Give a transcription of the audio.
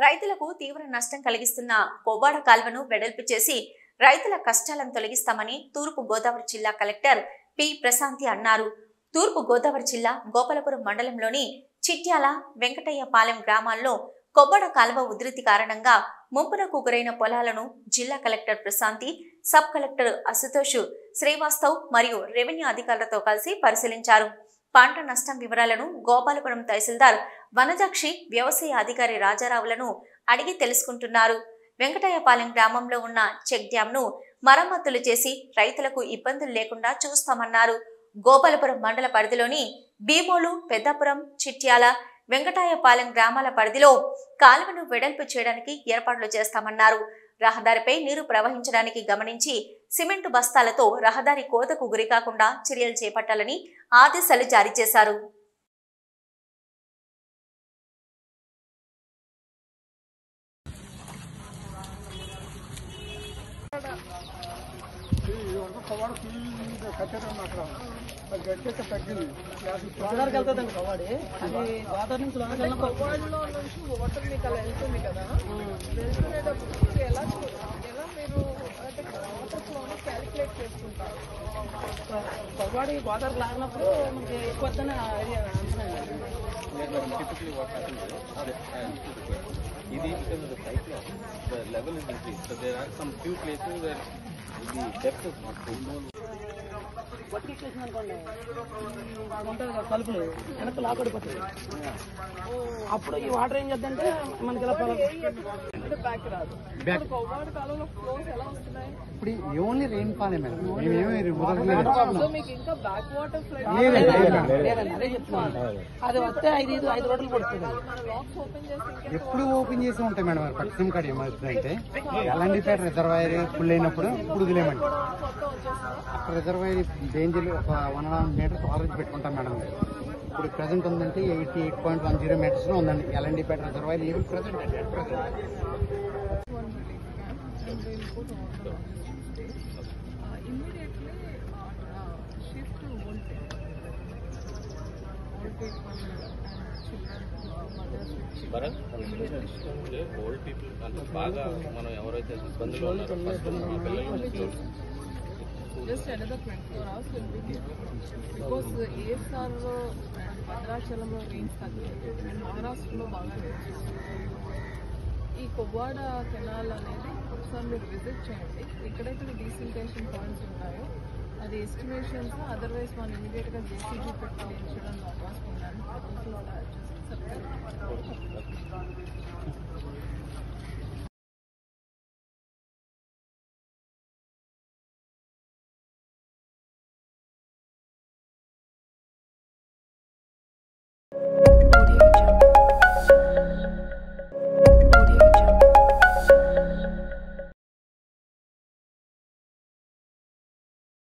రైతులకు తీవ్ర నష్టం కలిగిస్తున్న కొవ్వాడ కాల్వను వెడల్పు చేసి రైతుల కష్టాలను తొలగిస్తామని తూర్పు గోదావరి జిల్లా కలెక్టర్ పి ప్రశాంతి అన్నారు. తూర్పు గోదావరి జిల్లా గోపాలపురం మండలంలోని చిట్యాల వెంకటయ్యపాలెం గ్రామాల్లో కొవ్వాడ కాల్వ ఉధృతి కారణంగా ముంపునకు గురైన పొలాలను జిల్లా collector Prashanti, sub collector Ashutosh Srivastav మరియు రెవెన్యూ అధికారులతో కలిసి పరిశీలించారు. పంట నష్టం వివరాలను గోపాలపురం తహసీల్దార్ వనజాక్షి, వ్యవసాయ అధికారి రాజారావులను అడిగి తెలుసుకుంటున్నారు. వెంకటయ్యపాలెం గ్రామంలో ఉన్న చెక్ డ్యాంను మరమ్మతులు చేసి రైతులకు ఇబ్బందులు లేకుండా చూస్తామన్నారు. గోపాలపురం మండల పరిధిలోని భీమోలు, పెద్దాపురం, చిట్యాల, వెంకటయ్యపాలెం గ్రామాల పరిధిలో కాలువను వెడల్పు చేయడానికి ఏర్పాట్లు చేస్తామన్నారు. రహదారిపై నీరు ప్రవహించడానికి గమనించి సిమెంటు బస్తాలతో రహదారి కోతకు గురికాకుండా చర్యలు చేపట్టాలని ఆదేశాలు జారీ చేశారు. కొవ్వాడి గోదావరి లాగినప్పుడు మనకి ఎక్కువ ఇది because of the cyclone, the level is increased. So there are some few places where the depth is not full. వర్టికేషన్ అనుకోండి ఉంటుంది కదా, తలుపులు వెనక్కి లాక్కడిపోతుంది. అప్పుడు ఈ వాటర్ ఏం చేద్దంటే మనకి ఇలా బ్యాక్ రాదు. ఇప్పుడు ఓన్లీ రెయిన్ ఫాల్ అదే చెప్తున్నాను. అది వస్తే 5 రోడ్లు పడుతుంది. ఎప్పుడు ఓపెన్ చేసి ఉంటాయి మేడం. పట్టినం కాడ ఏమవుతుందంటే ఎల్ఎన్డిపేట రిజర్వాయర్ ఫుల్ అయినప్పుడు ఇప్పుడు వదిలేమండి. అక్కడ రిజర్వాయర్ డేంజర్ ఒక 1.5 మీటర్స్ ఆవరేజ్ పెట్టుకుంటాం మేడం. ఇప్పుడు ప్రెసెంట్ ఉందంటే 88.10 మీటర్స్ లో ఉందండి ఎల్ఎన్డిపేట రిజర్వాయర్. ఈవెన్ ప్రెసెంట్ భరత్ ఓల్డ్ పీపుల్ అంటే బాగా మనం ఎవరైతే ఇబ్బందులు ఉన్నారో ఫస్ట్ మా పిల్లలు just another 24 hours will be here because ASR and భద్రాచలంలో రెయిన్స్ తగ్గింది అండ్ మహారాష్ట్రలో బాగా రెయిన్స్. ఈ కొవ్వాడ కెనాల్ అనేది ఒకసారి మీరు విజిట్ చేయండి. ఎక్కడైతే డీసిల్టేషన్ పాయింట్స్ ఉంటాయో అది ఎస్టిమేషన్స్, అదర్వైజ్ మనం ఇమీడియట్గా జేసీబీ పెట్టి ఇన్సూరెన్స్ రాసుకున్నాను.